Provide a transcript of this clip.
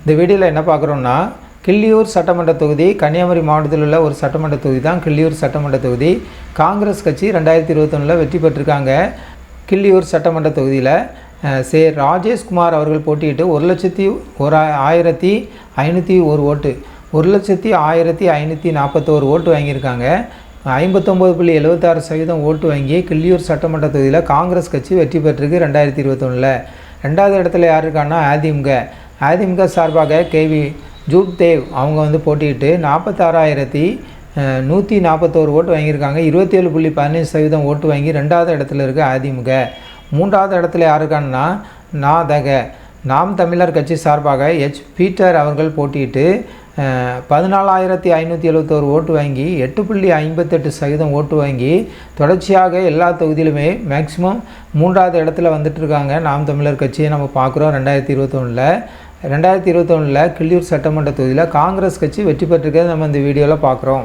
இந்த வீடியோவில் என்ன பார்க்குறோம்னா, கிள்ளியூர் சட்டமன்ற தொகுதி கன்னியாகுமரி மாவட்டத்தில் உள்ள ஒரு சட்டமன்ற தொகுதி தான் கிள்ளியூர் சட்டமன்ற தொகுதி. காங்கிரஸ் கட்சி 2021 வெற்றி பெற்றிருக்காங்க. கிள்ளியூர் சட்டமன்ற தொகுதியில் ராஜேஷ்குமார் அவர்கள் போட்டியிட்டு 1,01,501 ஓட்டு 1,01,541 ஓட்டு வாங்கியிருக்காங்க. 59.76% ஓட்டு வாங்கி கிள்ளியூர் சட்டமன்ற தொகுதியில் காங்கிரஸ் கட்சி வெற்றி பெற்றிருக்கு 2021. ரெண்டாவது இடத்துல யார் இருக்காங்கன்னா அதிமுக சார்பாக கேவி ஜூட்தேவ் அவங்க வந்து போட்டியிட்டு 46,141 ஓட்டு வாங்கியிருக்காங்க. 27.15% ஓட்டு வாங்கி ரெண்டாவது இடத்துல இருக்க அதிமுக. மூன்றாவது இடத்துல யார் இருக்காங்கன்னா நாம் தமிழர் கட்சி சார்பாக பீட்டர் அவர்கள் போட்டியிட்டு 14,571 ஓட்டு வாங்கி 8.58% ஓட்டு வாங்கி தொடர்ச்சியாக எல்லா தொகுதியிலுமே மேக்சிமம் மூன்றாவது இடத்துல வந்துட்டுருக்காங்க. நாம் தமிழர் கட்சியை நம்ம பார்க்குறோம். 2021 கிள்ளியூர் சட்டமன்ற தொகுதியில் காங்கிரஸ் கட்சி வெற்றி பெற்றிருக்கிறது நம்ம இந்த வீடியோவில் பார்க்குறோம்.